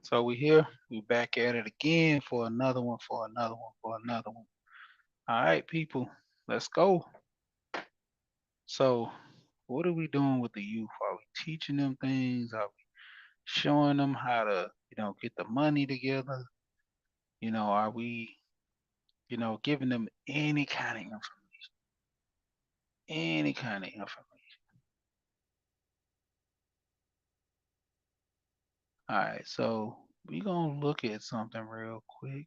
So we here, we back at it again for another one, for another one, for another one. All right, people, let's go. So, what are we doing with the youth? Are we teaching them things? Are we showing them how to, get the money together? Are we, giving them any kind of information? Any kind of information. All right, so we're gonna look at something real quick,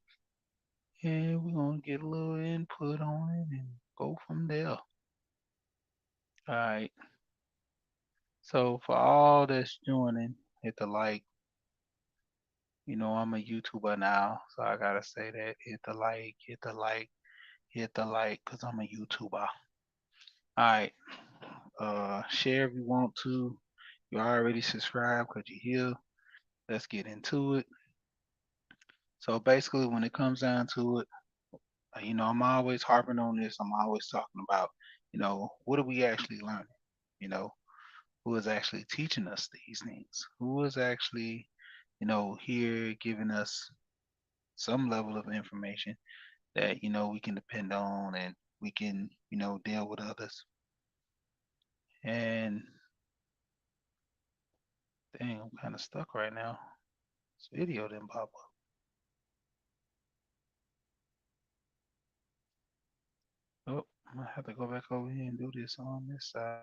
and we're gonna get a little input on it and go from there. All right. So for all that's joining, hit the like. I'm a YouTuber now, so I gotta say that. Hit the like, hit the like, hit the like, cause I'm a YouTuber. Alright. Share if you want to. You already subscribed cause you're here. Let's get into it. So basically when it comes down to it, I'm always harping on this. I'm always talking about, what are we actually learning? You know, who is actually teaching us these things? Who is actually here giving us some level of information that we can depend on and we can deal with others. And dang, I'm kind of stuck right now. This video didn't pop up. Oh, I might have to go back over here and do this on this side.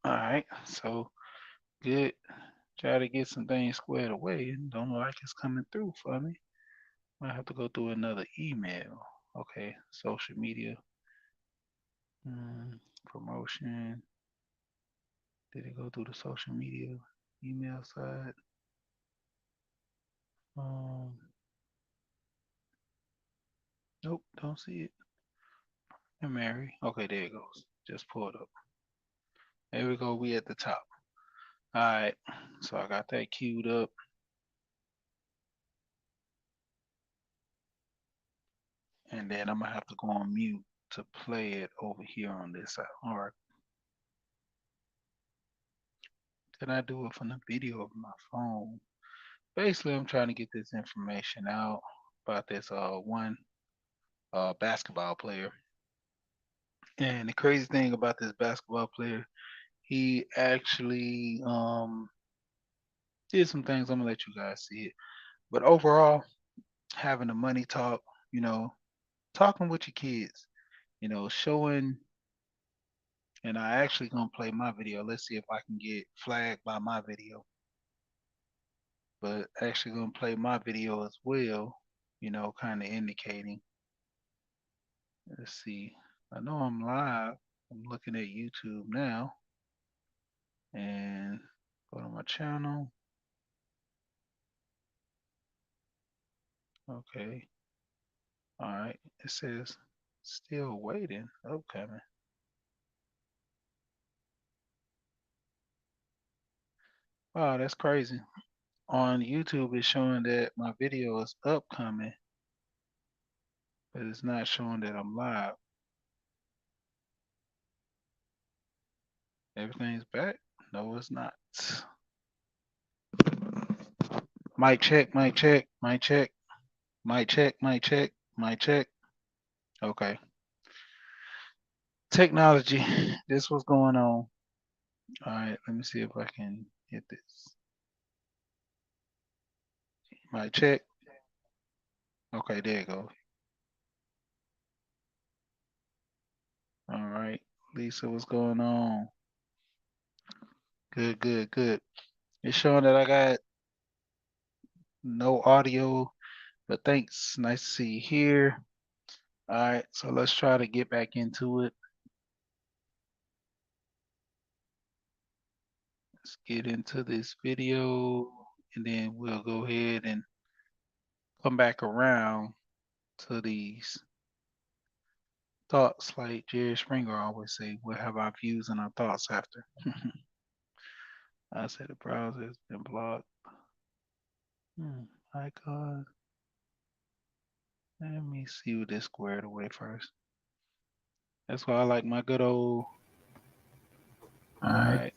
All right, so good. Try to get some things squared away and don't look like it's coming through for me. Might have to go through another email. Okay, social media, promotion. Did it go through the social media email side? Um, nope, don't see it. And Mary. Okay, there it goes. Just pulled up. There we go. We at the top. All right. So I got that queued up. And then I'm going to have to go on mute to play it over here on this side. All right. Then I do it from the video of my phone. Basically, I'm trying to get this information out about this one basketball player. And the crazy thing about this basketball player, he actually did some things. I'm gonna let you guys see it. But overall, having a money talk, you know, talking with your kids, showing, and I actually gonna play my video. Let's see if I can get flagged by my video. But actually gonna play my video as well, kind of indicating. Let's see. I know I'm live. I'm looking at YouTube now and go to my channel. Okay. All right. It says still waiting. Upcoming. Wow, that's crazy. On YouTube, it's showing that my video is upcoming, but it's not showing that I'm live. Everything's back? No, it's not. Mic check, mic check, mic check, mic check, mic check, mic check. Okay. Technology. This was going on. All right, let me see if I can hit this. Mic check. Okay, there you go. All right. Lisa, what's going on? Good, good, good. It's showing that I got no audio, but thanks. Nice to see you here. All right, so let's try to get back into it. Let's get into this video, and then we'll go ahead and come back around to these thoughts. Like Jerry Springer always say, we'll have our views and our thoughts after. I said the browser has been blocked. Icon. Let me see what this squared away first. That's why I like my good old. All right.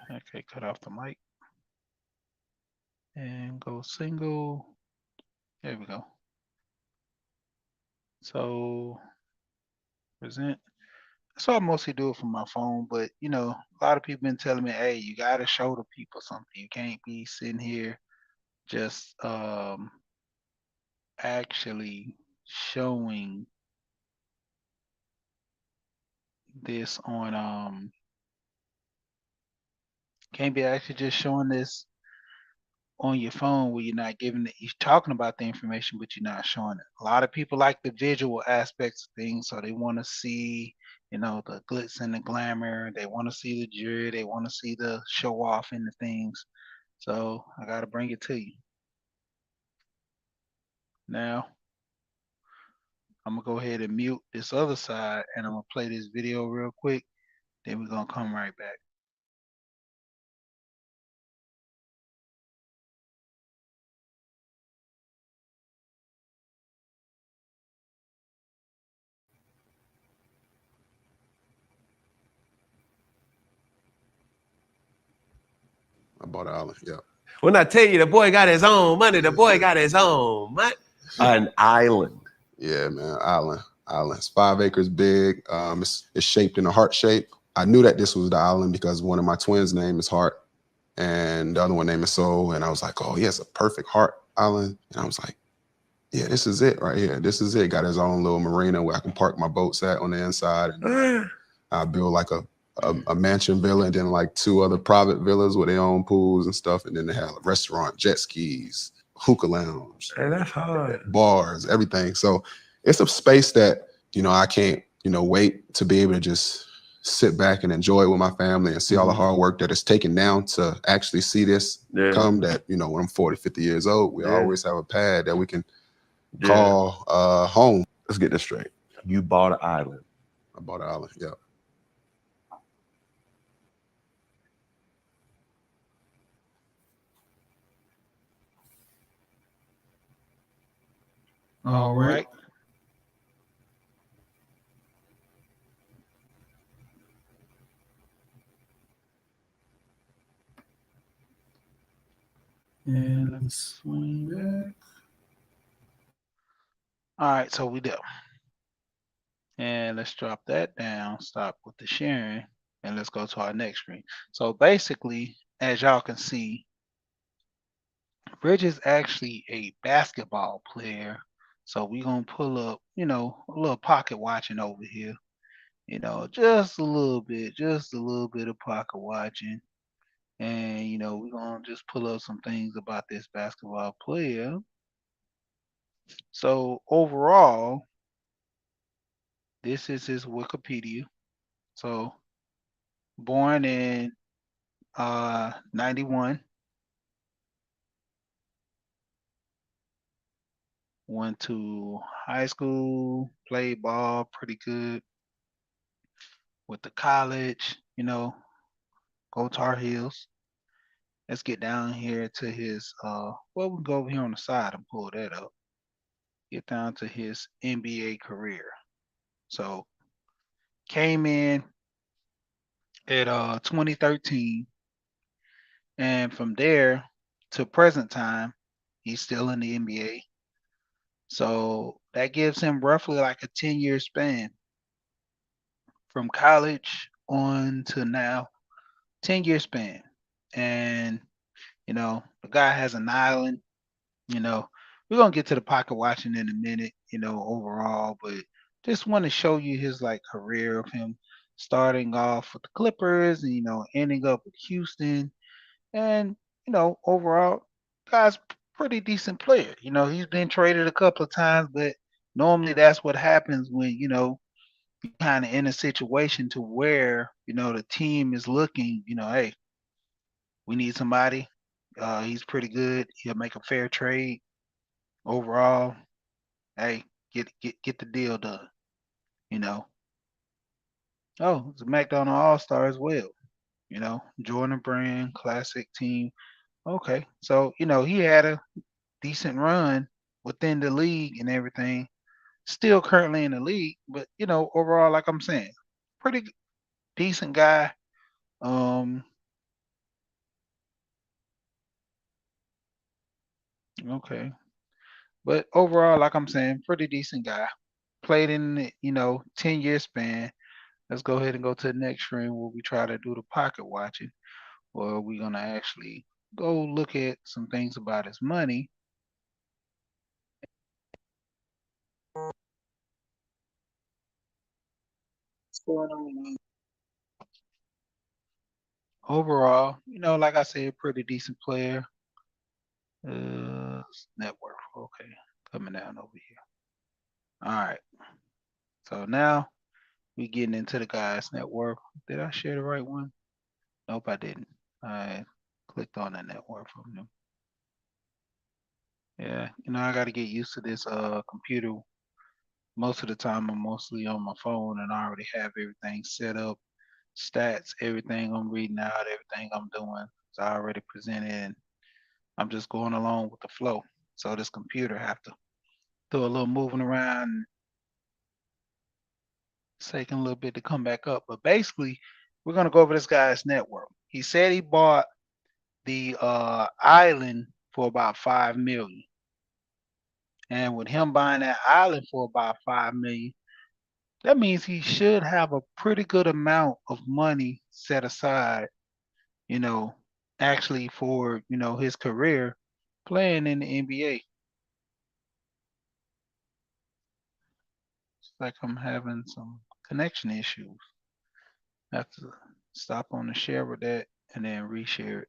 Okay, cut off the mic. And go single. There we go. So present. So I mostly do it from my phone, but you know, a lot of people been telling me, hey, you gotta show the people something. You can't be sitting here just actually showing this on can't be actually just showing this on your phone where you're not giving it, you're talking about the information, but you're not showing it. A lot of people like the visual aspects of things, so they want to see, you know, the glitz and the glamour. They want to see the jewelry. They want to see the show off in the things. So I got to bring it to you. Now, I'm going to go ahead and mute this other side, and I'm going to play this video real quick. Then we're going to come right back. I bought an island, yeah. When I tell you the boy got his own money, the boy got his own money. An island. Yeah, man, island. It's 5 acres big. It's shaped in a heart shape. I knew that this was the island because one of my twins' name is Heart, and the other one name is Soul. And I was like, oh, yeah, it's a perfect heart island. And I was like, yeah, this is it right here. This is it. Got his own little marina where I can park my boats at on the inside. And I build like a mansion villa and then like 2 other private villas with their own pools and stuff. And then they have a restaurant, jet skis, hookah lounge, Hey, that's hard. bars, everything. So it's a space that, you know, I can't, you know, wait to be able to just sit back and enjoy it with my family and see all the hard work that it's taken down to actually see this come. That, you know, when I'm 40, 50 years old, we always have a pad that we can call home. Let's get this straight. You bought an island. I bought an island, yeah. All right. And let's swing back. All right, so we do. And let's drop that down, stop with the sharing, and let's go to our next screen. So basically, as y'all can see, Rich is actually a basketball player. So we're gonna pull up, you know, a little pocket watching over here. You know, just a little bit of pocket watching. And, you know, we're gonna just pull up some things about this basketball player. So overall, this is his Wikipedia. So born in 91, went to high school, played ball pretty good, with the college, you know, go Tar Heels. Let's get down here to his well, we can go over here on the side and pull that up. Get down to his NBA career. So came in at 2013, and from there to present time, he's still in the NBA. So that gives him roughly like a 10-year span from college on to now, 10-year span. And, you know, the guy has an island, you know. We're gonna get to the pocket watching in a minute, you know, overall, but just want to show you his like career of him starting off with the Clippers and, you know, ending up with Houston. And, overall, guy's pretty decent player. He's been traded a couple of times, but normally that's what happens when, you kind of in a situation to where, the team is looking, hey, we need somebody. He's pretty good. He'll make a fair trade overall. Hey, get the deal done, you know. Oh, it's a McDonald All-Star as well, Jordan Brand, classic team. Okay. So, he had a decent run within the league and everything. Still currently in the league, but overall, like I'm saying, pretty decent guy. Um, okay. But overall, like I'm saying, pretty decent guy. Played in the, 10-year span. Let's go ahead and go to the next screen where we try to do the pocket watching, where we're gonna actually go look at some things about his money. What's going on? Overall, like I said, pretty decent player. Net worth. Okay, coming down over here. All right. So now we getting into the guy's net worth. Did I share the right one? Nope, I didn't. I clicked on the net worth from him. Yeah, I got to get used to this computer. Most of the time, I'm mostly on my phone, and I already have everything set up, stats, everything I'm reading out, everything I'm doing. It's already presented, and I'm just going along with the flow. So this computer have to do a little moving around. It's taking a little bit to come back up. But basically, we're gonna go over this guy's net worth. He said he bought the island for about 5 million. And with him buying that island for about 5 million, that means he should have a pretty good amount of money set aside, you know, actually for, his career playing in the NBA. It's like I'm having some connection issues. I have to stop on the share with that and then reshare it.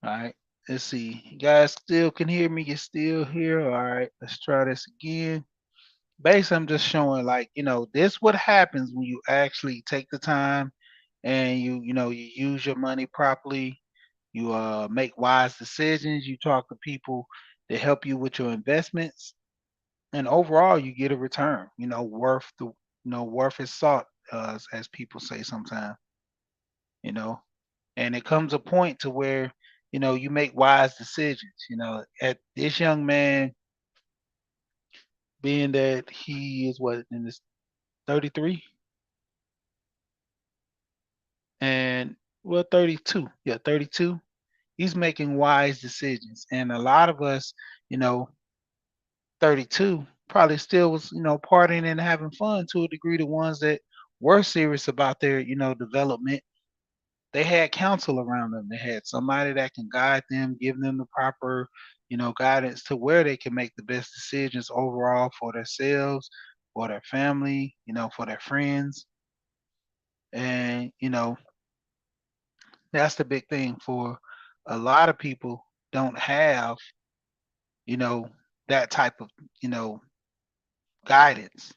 All right. Let's see. You guys still can hear me? You're still here? All right. Let's try this again. Basically, I'm just showing like, this what happens when you actually take the time and you use your money properly. You make wise decisions. You talk to people that help you with your investments, and overall, you get a return. Worth is salt, as people say sometimes. You know, and it comes a point to where you make wise decisions. At this young man, being that he is what in this 33 and well 32, yeah 32. He's making wise decisions, and a lot of us, you know, 32 probably still was partying and having fun to a degree. The ones that were serious about their development, they had counsel around them. They had somebody that can guide them, give them the proper guidance to where they can make the best decisions overall for themselves, for their family, for their friends. And that's the big thing for a lot of people. Don't have you know that type of guidance,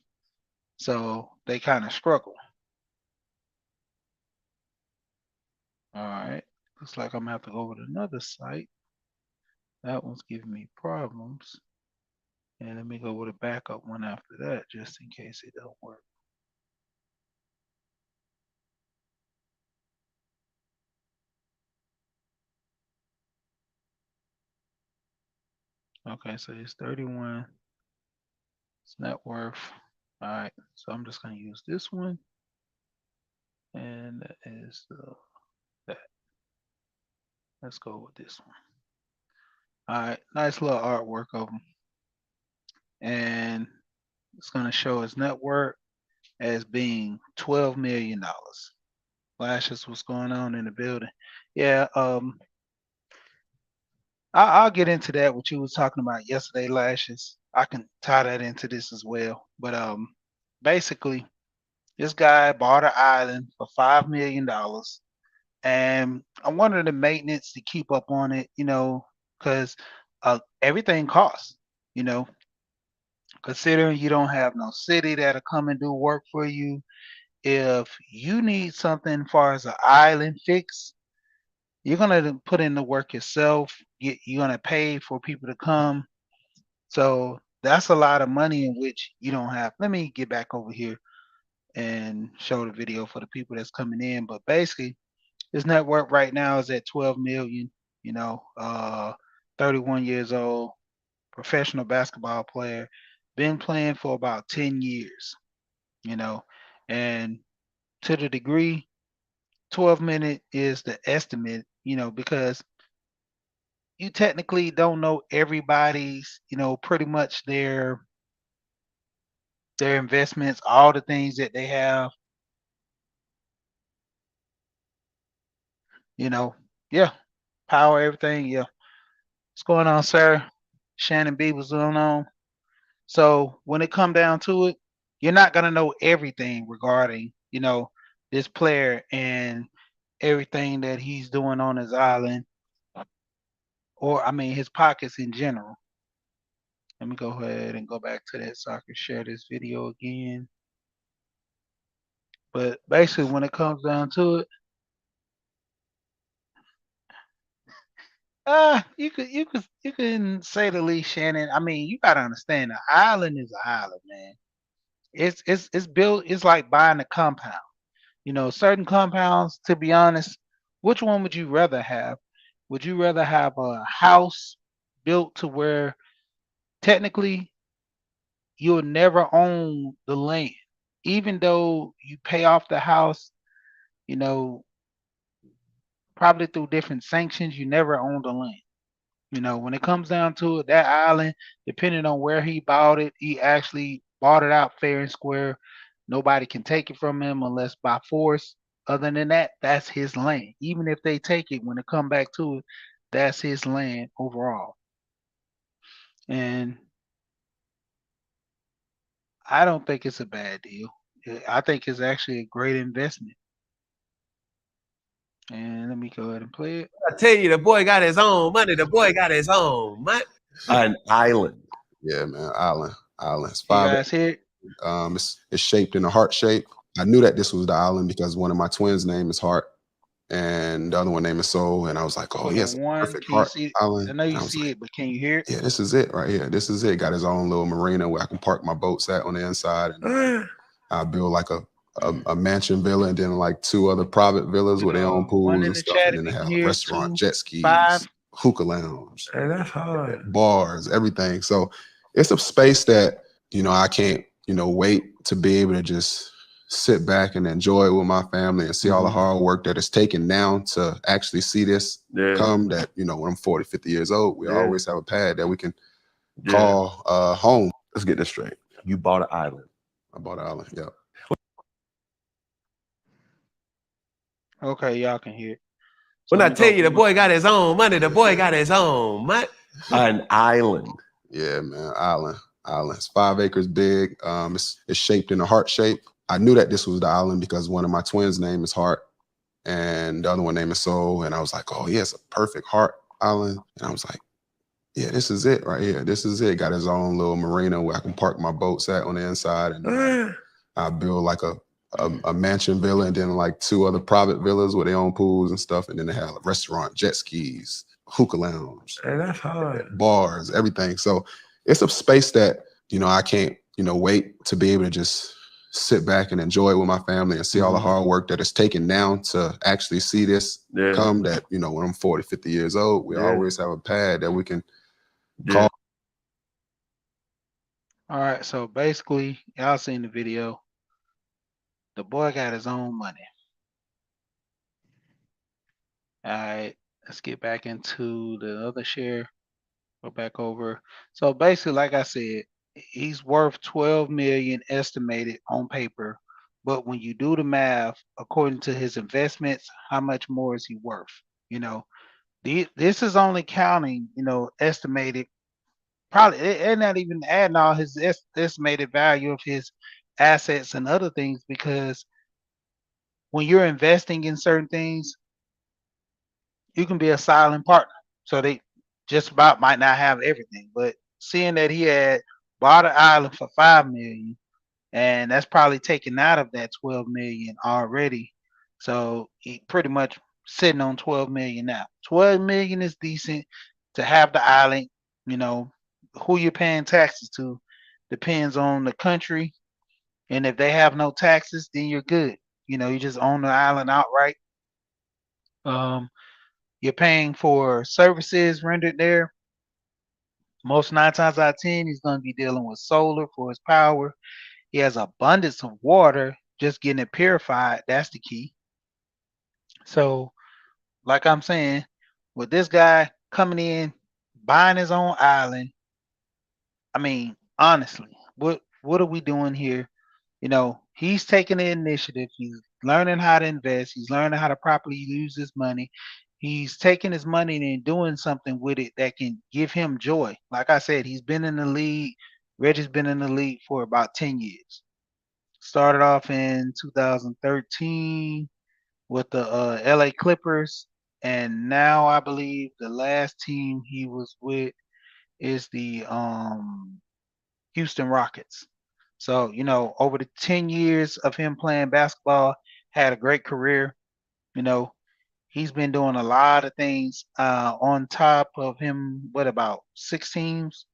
so they kind of struggle. All right, looks like I'm gonna have to go over to another site. That one's giving me problems, and let me go with a backup one after that just in case it don't work. Okay, so it's 31. It's net worth. All right, so I'm just gonna use this one, and that is that. Let's go with this one. All right, nice little artwork of him, and it's gonna show his net worth as being $12 million. Lashes, what's going on in the building? Yeah, I'll get into that. What you was talking about yesterday, Lashes. I can tie that into this as well. But basically, this guy bought an island for $5 million, and I wanted the maintenance to keep up on it, because everything costs, you know, considering you don't have no city that'll come and do work for you. If you need something far as an island fix, you're gonna put in the work yourself. You're gonna pay for people to come. So that's a lot of money in which you don't have. Let me get back over here and show the video for the people that's coming in. But basically, his net worth right now is at 12 million, 31 years old, professional basketball player, been playing for about 10 years, you know, and to the degree 12 minute is the estimate, because you technically don't know everybody's, pretty much their investments, all the things that they have, you know. Yeah, power, everything. Yeah. What's going on, sir? Shannon B was going on. So when it come down to it, you're not gonna know everything regarding, this player and everything that he's doing on his island, or I mean his pockets in general. Let me go ahead and go back to that so I can share this video again. But basically, when it comes down to it, you can say the least, Shannon. I mean, you gotta understand, the island is an island, man. It's built. It's like buying a compound. Certain compounds. To be honest, which one would you rather have? Would you rather have a house built to where technically you'll never own the land, even though you pay off the house, you know, probably through different sanctions, you never own the land. When it comes down to it, that island, depending on where he bought it, he actually bought it out fair and square. Nobody can take it from him unless by force. Other than that, that's his land. Even if they take it, when it come back to it, that's his land overall. And I don't think it's a bad deal. I think it's actually a great investment. And let me go ahead and play it. I tell you, the boy got his own money. The boy got his own money. An island. Yeah, man, island. It's You 5 guys hear it? It's shaped in a heart shape. I knew that this was the island because one of my twins' name is Heart, and the other one name is Soul. And I was like, oh For the yes, one, perfect can you Heart see it? Island. I know And you I was see like, it, but can you hear it? yeah, this is it right here. This is it. Got his own little marina where I can park my boats at on the inside, and I build like a mansion villa, and then like 2 other private villas with their own One pools in and the stuff, chat and if then they you can have a hear it restaurant, too. jet skis, 5. hookah lounge, Hey, that's hard. bars, everything. So it's a space that I can't wait to be able to just sit back and enjoy it with my family and see all the hard work that it's taken now to actually see this come. That when I'm 40, 50 years old, we always have a pad that we can call home. Let's get this straight. You bought an island. I bought an island. Yeah. Okay, y'all can hear it. When I let me tell go you, the read. boy got his own money. The boy got his own money. An island. Yeah, man, island. It's 5 acres big. It's shaped in a heart shape. I knew that this was the island because one of my twins' name is Heart, and the other one name is Soul. And I was like, oh yes, a perfect Heart Island. And I was like, yeah, this is it right here. This is it. Got his own little marina where I can park my boats at on the inside, and I build like a mansion villa, and then like 2 other private villas with their own pools and stuff, and then they have a restaurant, jet skis, hookah lounge, Hey, that's hard. bars, everything. So it's a space that I can't wait to be able to just sit back and enjoy it with my family and see all the hard work that it's taken now to actually see this come. That when I'm 40, 50 years old, we always have a pad that we can call. All right, so basically, y'all seen the video. The boy got his own money. All right, let's get back into the other share. Go back over. So basically, like I said, he's worth 12 million estimated on paper. But when you do the math, according to his investments, how much more is he worth? You know, this is only counting, estimated. Probably, and not even adding all his estimated value of his assets and other things, because when you're investing in certain things, you can be a silent partner. So they just about might not have everything, but seeing that he had bought an island for 5 million, and that's probably taken out of that 12 million already. So he pretty much sitting on 12 million now. 12 million is decent to have the island. You know, who you're paying taxes to depends on the country, and if they have no taxes, then you're good. You know, you just own the island outright. Um, you're paying for services rendered there. Most 9 times out of 10, he's going to be dealing with solar for his power. He has abundance of water, just getting it purified. That's the key. So, like I'm saying, with this guy coming in, buying his own island, I mean, honestly, what are we doing here? You know, he's taking the initiative. He's learning how to invest. He's learning how to properly use his money. He's taking his money and doing something with it that can give him joy. Like I said, he's been in the league. Reggie's been in the league for about 10 years. Started off in 2013 with the LA Clippers, and now I believe the last team he was with is the Houston Rockets. So, you know, over the 10 years of him playing basketball, had a great career. You know, he's been doing a lot of things on top of him. What about 6 teams?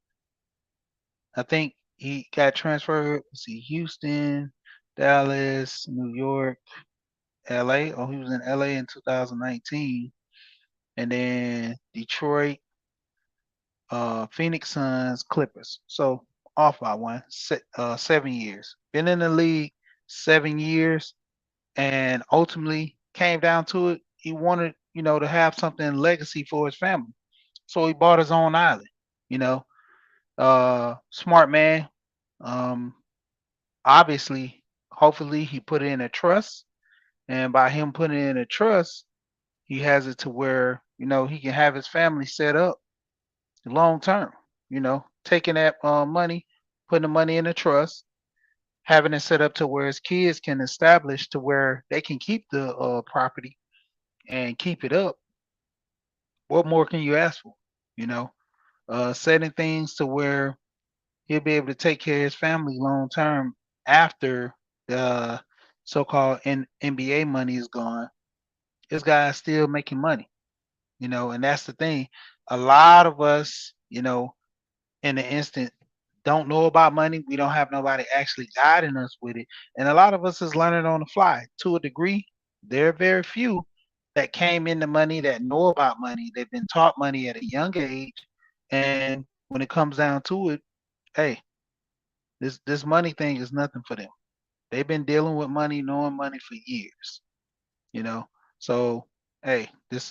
I think he got transferred. Let's see, Houston, Dallas, New York, LA. Oh, he was in LA in 2019. And then Detroit, Phoenix Suns, Clippers. So off by 7 years. Been in the league 7 years, and ultimately came down to it. He wanted, you know, to have something legacy for his family. So he bought his own island. You know, smart man. Um, obviously, hopefully, he put it in a trust, and by him putting it in a trust, he has it to where he can have his family set up long term. Taking that money, putting the money in a trust, having it set up to where his kids can establish to where they can keep the property and keep it up. What more can you ask for? You know, setting things to where he'll be able to take care of his family long term after the so-called NBA money is gone. This guy is still making money, and that's the thing. A lot of us, in the instant, don't know about money. We don't have nobody actually guiding us with it. And a lot of us is learning on the fly to a degree. There are very few that came into money that know about money. They've been taught money at a young age. And when it comes down to it, hey, this money thing is nothing for them. They've been dealing with money, knowing money for years, you know. So, hey, the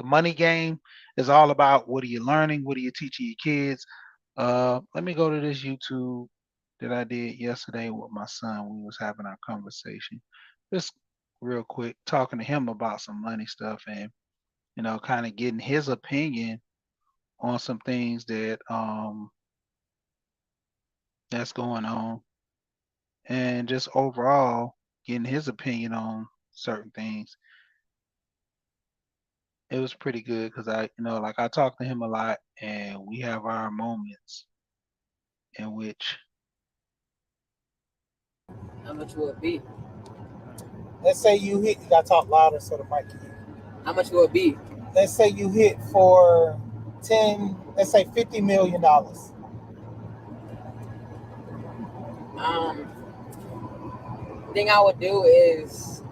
money game is all about what are you learning, what are you teaching your kids. Let me go to this YouTube that I did yesterday with my son. We was having our conversation, just real quick, talking to him about some money stuff, and kind of getting his opinion on some things that's going on, and just overall getting his opinion on certain things. It was pretty good because like I talk to him a lot, and we have our moments in which How much will it be? Let's say you hit, you gotta talk louder so the mic can hear. How much will it be? Let's say you hit for let's say $50 million. Thing I would do is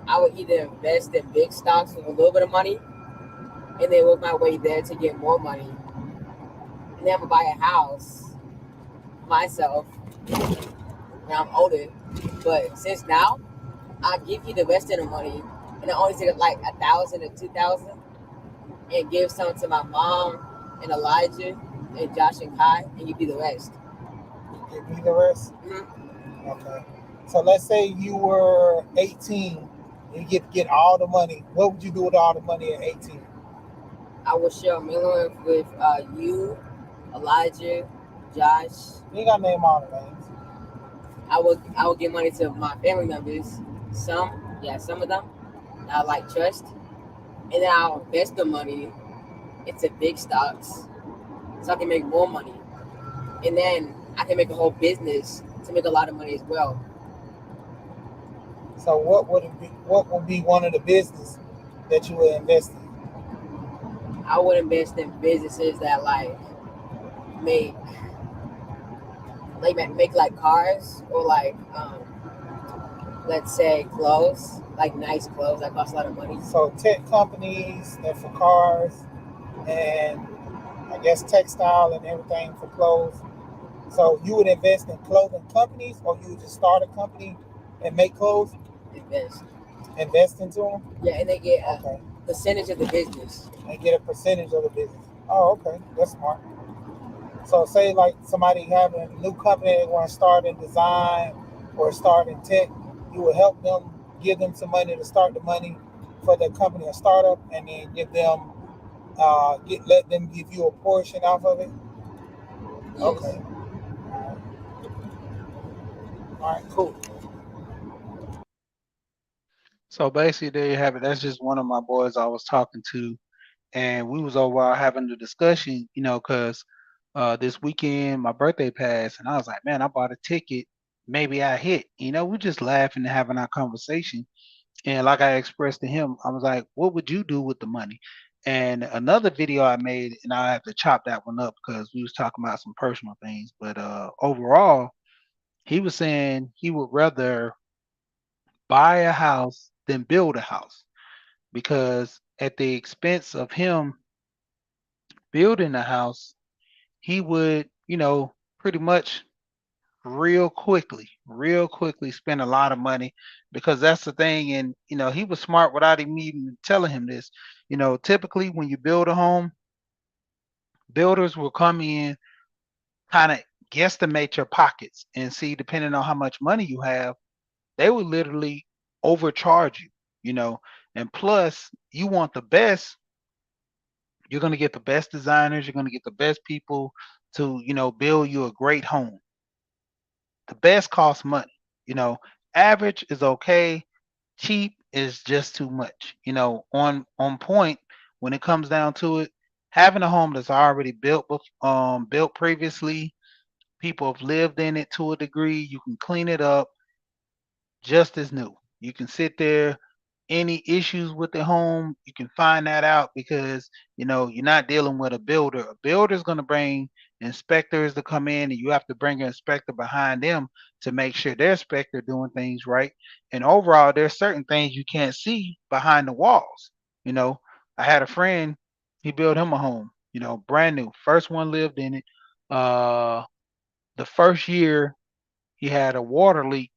I would either invest in big stocks with a little bit of money and then work my way there to get more money. And then I'm gonna buy a house myself when I'm older. But since now, I'll give you the rest of the money and I only take like 1,000 or 2,000 and give some to my mom and Elijah and Josh and Kai, and you do the rest. Give me the rest? Mm-hmm. Okay. So let's say you were 18 and you get all the money. What would you do with all the money at 18? I would share a million with you, Elijah, Josh. You got to name all the names. I would give money to my family members. Some of them I like trust. and then I'll invest the money into big stocks so I can make more money, and then I can make a whole business to make a lot of money as well. So what would it be? What would be one of the business that you would invest in? I would invest in businesses that make make like cars or let's say clothes, like nice clothes that cost a lot of money. So tech companies that for cars, and I guess textile and everything for clothes. So you would invest in clothing companies, or you would just start a company and make clothes, Invest. invest into them. Yeah, and they get a Okay, percentage of the business. and get a percentage of the business. Oh, okay, that's smart. So say like somebody having a new company they want to start in design or start in tech, you would help them, give them some money to start the money for the company or startup, and then give them let them give you a portion off of it. Yes. Okay, all right, cool. So basically, there you have it. That's just one of my boys I was talking to, and we was over having the discussion, because this weekend my birthday passed, and I was like, man, I bought a ticket. Maybe I hit. We just laughing and having our conversation. And like I expressed to him, I was like, what would you do with the money? And another video I made, and I have to chop that one up because we was talking about some personal things. But overall, he was saying he would rather buy a house than build a house because at the expense of him building a house, he would, pretty much real quickly spend a lot of money because that's the thing. And, he was smart without him even telling him this. Typically when you build a home, builders will come in, kind of guesstimate your pockets and see, depending on how much money you have, they will literally overcharge you, you know. And plus, you want the best, you're going to get the best designers, you're going to get the best people to, build you a great home. The best costs money. You know, average is okay, cheap is just too much. On point when it comes down to it, having a home that's already built previously, people have lived in it to a degree, you can clean it up just as new. You can sit there, any issues with the home, you can find that out because you're not dealing with a builder. A builder's going to bring inspectors to come in, and you have to bring an inspector behind them to make sure their inspector doing things right. And overall, there's certain things you can't see behind the walls. You know, I had a friend, he built him a home, brand new, first one lived in it. The first year he had a water leak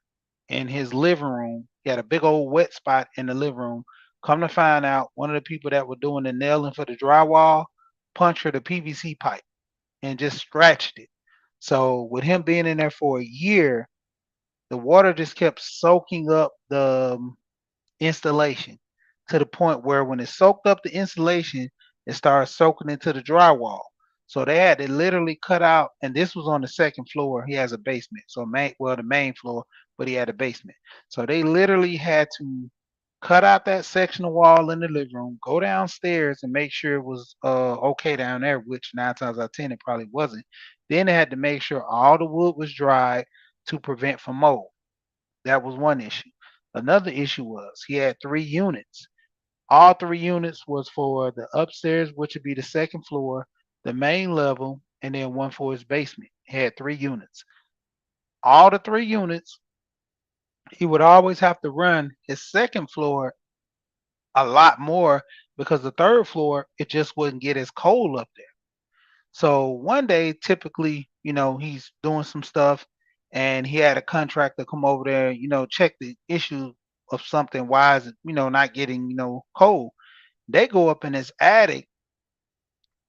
in his living room. He had a big old wet spot in the living room. Come to find out, one of the people that were doing the nailing for the drywall punctured a PVC pipe and just scratched it. So with him being in there for a year, the water just kept soaking up the installation to the point where when it soaked up the insulation, it started soaking into the drywall. So they had to literally cut out, and this was on the second floor. He has a basement, so the main floor, but he had a basement. So they literally had to cut out that section of wall in the living room, go downstairs and make sure it was okay down there, which 9 times out of 10 it probably wasn't. Then they had to make sure all the wood was dry to prevent from mold. That was one issue. Another issue was he had 3 units. All 3 units was for the upstairs, which would be the second floor, the main level, and then one for his basement. He had 3 units. All the 3 units, he would always have to run his second floor a lot more because the third floor, it just wouldn't get as cold up there. So one day, typically, he's doing some stuff and he had a contractor come over there, check the issue of something. Why is it, not getting, cold? They go up in his attic,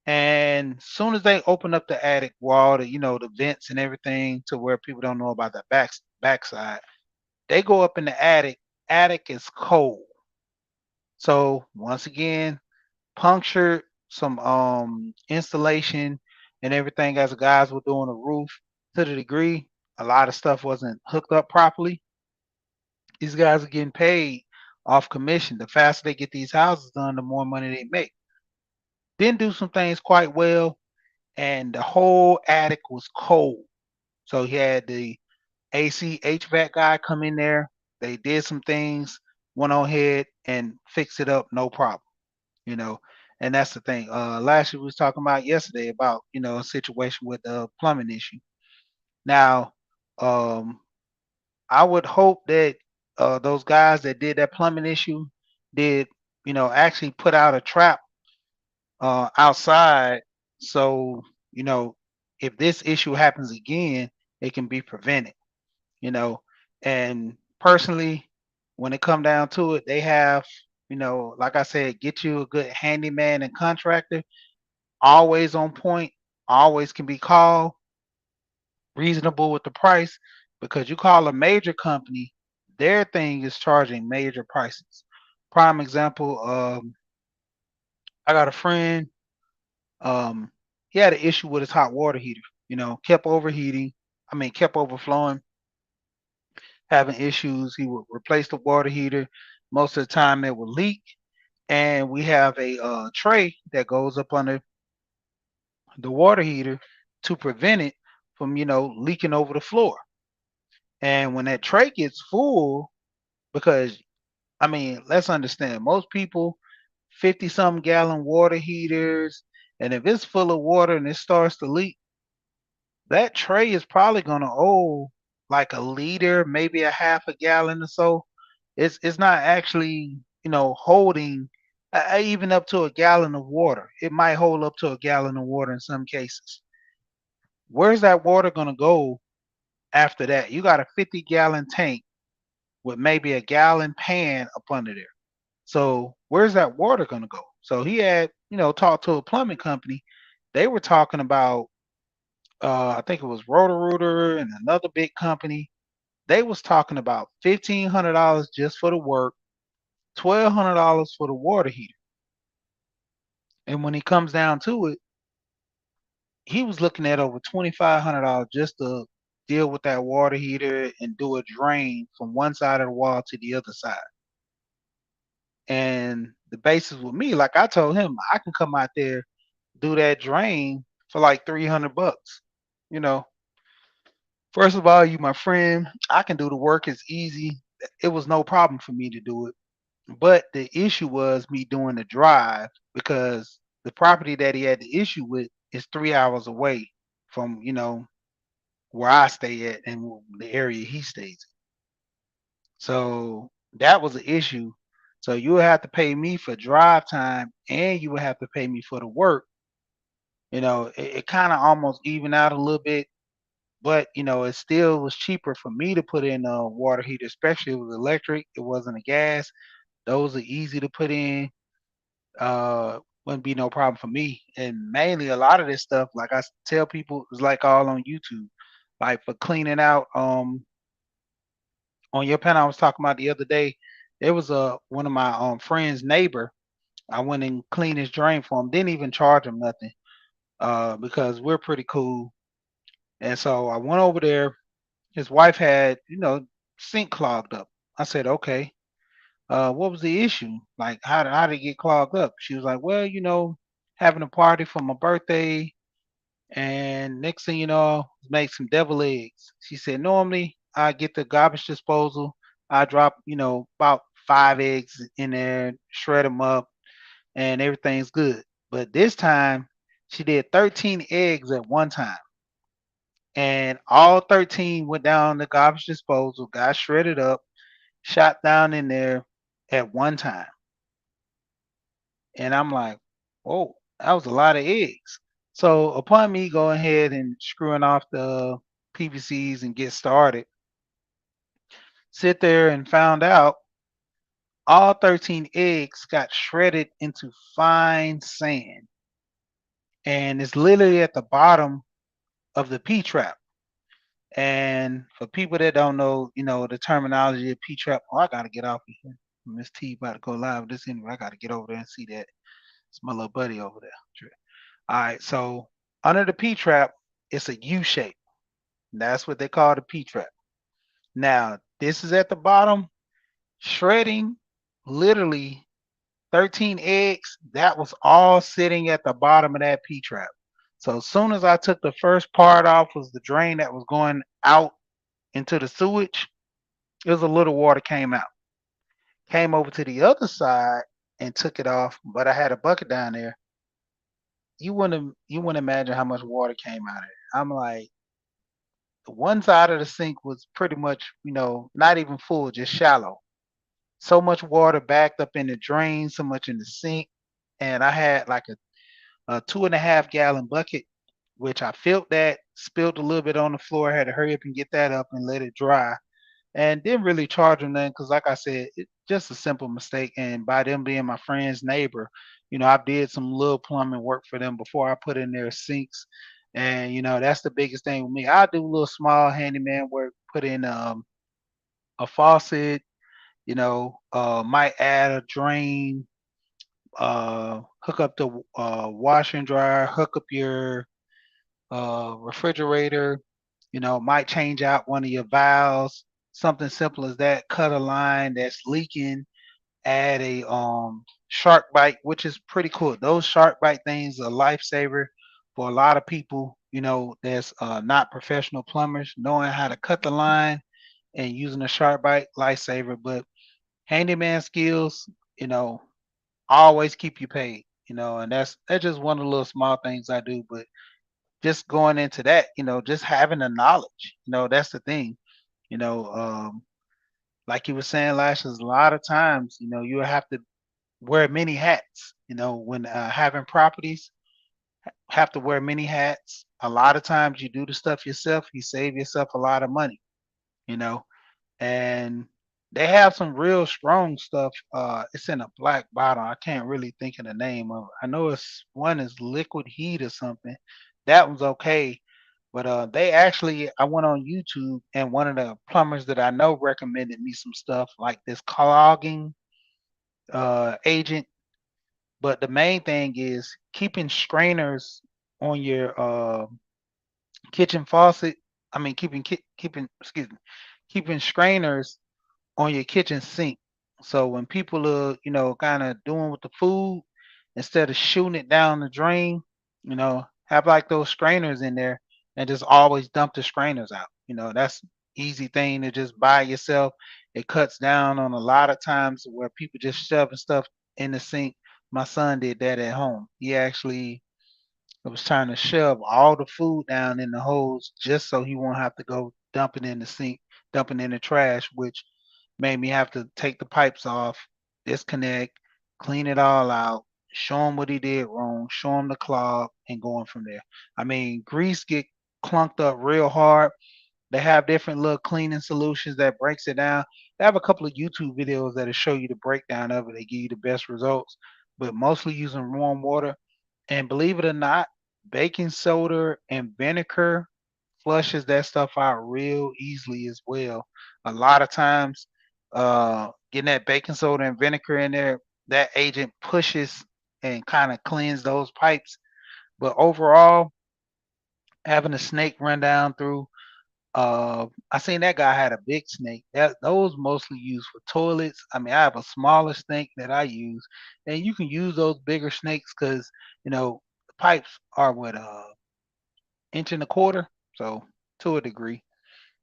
and as soon as they open up the attic wall, the vents and everything to where people don't know about the backside, they go up in the attic. Attic is cold. So once again, punctured some installation and everything as the guys were doing the roof to the degree a lot of stuff wasn't hooked up properly. These guys are getting paid off commission. The faster they get these houses done, the more money they make. Didn't do some things quite well, and the whole attic was cold. So he had the AC HVAC guy come in there. They did some things, went on ahead and fixed it up, no problem. You know, and that's the thing. Last year we was talking about yesterday about a situation with the plumbing issue. Now, um, I would hope that those guys that did that plumbing issue did actually put out a trap outside, so you know if this issue happens again, it can be prevented. you know. And personally, when it come down to it, they have, like I said, get you a good handyman and contractor, always on point, always can be called, reasonable with the price, because you call a major company, their thing is charging major prices. Prime example, I got a friend, um, he had an issue with his hot water heater, kept overheating, kept overflowing, having issues. He would replace the water heater. Most of the time it would leak. And we have a tray that goes up under the water heater to prevent it from, leaking over the floor. And when that tray gets full, because let's understand, most people 50 some gallon water heaters, and if it's full of water and it starts to leak, that tray is probably going to hold like a liter, maybe a half a gallon or so. It's not actually, holding even up to a gallon of water. It might hold up to a gallon of water in some cases. Where's that water going to go after that? You got a 50-gallon tank with maybe a gallon pan up under there. So where's that water going to go? So he had, talked to a plumbing company. They were talking about, I think it was Roto-Rooter and another big company. They was talking about $1,500 just for the work, $1,200 for the water heater. And when he comes down to it, he was looking at over $2,500 just to deal with that water heater and do a drain from one side of the wall to the other side. And the basis with me, like I told him, I can come out there, do that drain for like $300. You know, first of all, you my friend. I can do the work. It's easy. It was no problem for me to do it. But the issue was me doing the drive, because the property that he had the issue with is 3 hours away from, where I stay at and the area he stays in. So that was the issue. So you would have to pay me for drive time and you would have to pay me for the work. It kind of almost even out a little bit, but it still was cheaper for me to put in a water heater, especially if it was electric. It wasn't a gas. Those are easy to put in. Wouldn't be no problem for me. And mainly a lot of this stuff, like I tell people, is like all on YouTube. Like for cleaning out on your panel I was talking about the other day, there was one of my friends' neighbor. I went and cleaned his drain for him. Didn't even charge him nothing. Because we're pretty cool. And so I went over there. His wife had, sink clogged up. I said, okay. What was the issue? Like, how did it get clogged up? She was like, well, having a party for my birthday, and next thing you know, make some devil eggs. She said, normally I get the garbage disposal. I drop, about 5 eggs in there, shred them up, and everything's good. But this time, she did 13 eggs at one time, and all 13 went down the garbage disposal, got shredded up, shot down in there at one time. And I'm like, whoa, that was a lot of eggs. So upon me going ahead and screwing off the PVCs and get started, sit there and found out all 13 eggs got shredded into fine sand. And it's literally at the bottom of the P-trap. And for people that don't know, the terminology of P-trap, I got to get off of here. Miss T about to go live with this anyway. I got to get over there and see that. It's my little buddy over there. All right, so under the P-trap, it's a U shape. That's what they call the P-trap. Now, this is at the bottom. Shredding literally 13 eggs, that was all sitting at the bottom of that P-trap. So as soon as I took the first part off was the drain that was going out into the sewage, it was a little water came out. Came over to the other side and took it off, but I had a bucket down there. You wouldn't imagine how much water came out of it. I'm like, the one side of the sink was pretty much, not even full, just shallow. So much water backed up in the drain, so much in the sink. And I had like a 2.5 gallon bucket, which I filled that, spilled a little bit on the floor, had to hurry up and get that up and let it dry. And didn't really charge them nothing because, like I said, it just a simple mistake. And by them being my friend's neighbor, I did some little plumbing work for them before I put in their sinks. And that's the biggest thing with me. I do a little small handyman work, put in a faucet, might add a drain, hook up the washer and dryer, hook up your refrigerator, might change out one of your valves, something simple as that, cut a line that's leaking, add a shark bite, which is pretty cool. Those shark bite things are a lifesaver for a lot of people, that's not professional plumbers, knowing how to cut the line and using a shark bite, lifesaver. But handyman skills, you know, always keep you paid, and that's just one of the little small things I do. But just going into that, just having the knowledge, that's the thing, you know, um, like you were saying, Lashes, a lot of times, you have to wear many hats, when having properties, have to wear many hats. A lot of times you do the stuff yourself, you save yourself a lot of money, you know, and they have some real strong stuff. It's in a black bottle. I can't really think of the name of it. I know it's one is liquid heat or something. That one's okay. But they actually, I went on YouTube and one of the plumbers that I know recommended me some stuff like this clogging agent. But the main thing is keeping strainers on your kitchen faucet. I mean, excuse me, keeping strainers on your kitchen sink. So when people are, kind of doing with the food, instead of shooting it down the drain, have like those strainers in there and just always dump the strainers out. That's easy thing to just buy yourself. It cuts down on a lot of times where people just shoving stuff in the sink. My son did that at home. He actually was trying to shove all the food down in the hose just so he won't have to go dump it in the sink, dumping in the trash, which made me have to take the pipes off, disconnect, clean it all out, show him what he did wrong, show him the clog, and going from there. I mean, grease get clunked up real hard. They have different little cleaning solutions that breaks it down. They have a couple of YouTube videos that'll show you the breakdown of it. They give you the best results, but mostly using warm water. And believe it or not, baking soda and vinegar flushes that stuff out real easily as well. A lot of times, getting that baking soda and vinegar in there, that agent pushes and kind of cleans those pipes. But overall, having a snake run down through, I seen that guy had a big snake. That those mostly used for toilets. I mean, I have a smaller snake that I use, and you can use those bigger snakes because the pipes are what inch and a quarter, so to a degree.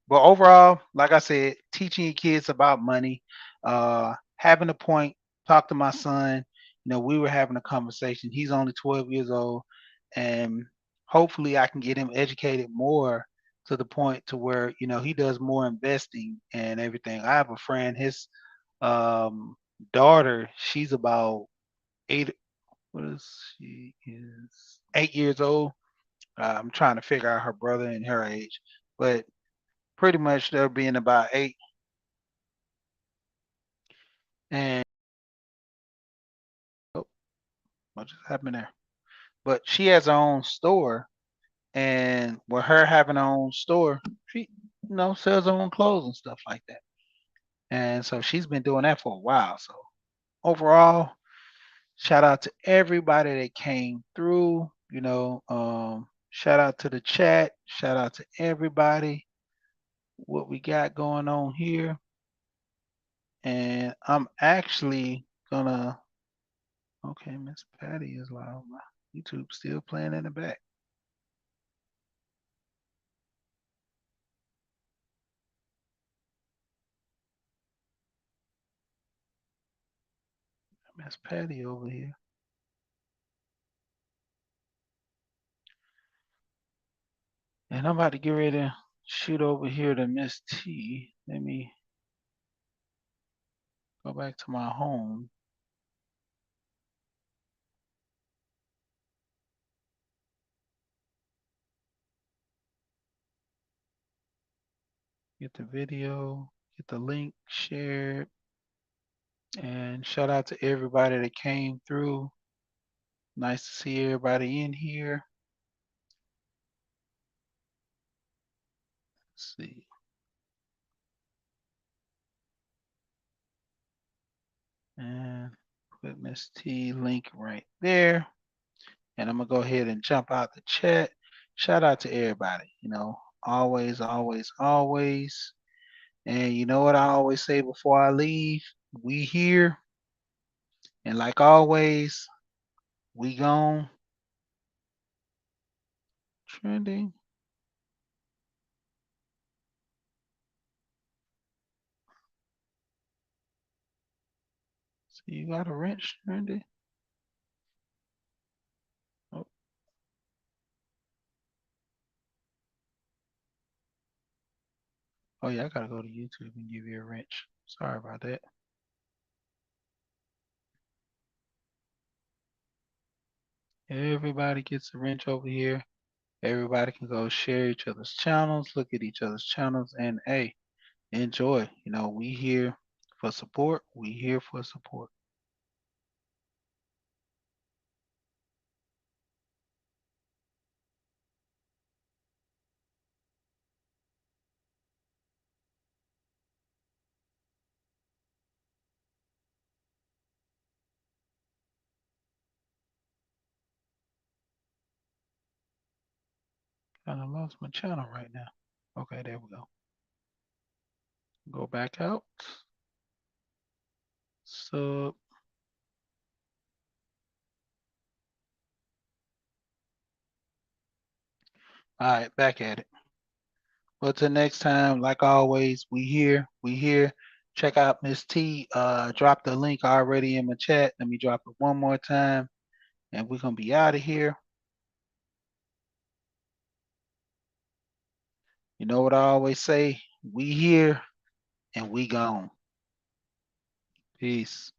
But overall, like I said, teaching your kids about money, having a point, talk to my son. We were having a conversation. He's only 12 years old, and hopefully I can get him educated more to the point to where, he does more investing and everything. I have a friend, his um, daughter, she's about eight, what is she is 8 years old. I'm trying to figure out her brother and her age, but pretty much they're being about eight. And oh, what just happened there? But she has her own store, and with her having her own store, she sells her own clothes and stuff like that. And so she's been doing that for a while. So overall, shout out to everybody that came through. Shout out to the chat. Shout out to everybody. What we got going on here. And I'm actually gonna. Okay, Miss Patty is live. My YouTube still playing in the back. Miss Patty over here. And I'm about to get ready to shoot over here to Miss T. Let me go back to my home. Get the video, get the link shared, and shout out to everybody that came through. Nice to see everybody in here. Let's see. And put Miss T link right there. And I'm gonna go ahead and jump out the chat. Shout out to everybody, always, always, always. And you know what I always say before I leave? We here. And like always, we gone. Trending. So you got a wrench trending? Oh. Oh yeah, I gotta go to YouTube and give you a wrench. Sorry about that. Everybody gets a wrench over here. Everybody can go share each other's channels, look at each other's channels, and hey, enjoy. We here for support. We here for support. Kind of lost my channel right now. Okay, there we go. Go back out. Sub. All right, back at it. Well, till next time, like always, we here. We here. Check out Miss T. Drop the link already in my chat. Let me drop it one more time, and we're gonna be out of here. You know what I always say? We here, and we gone. Peace.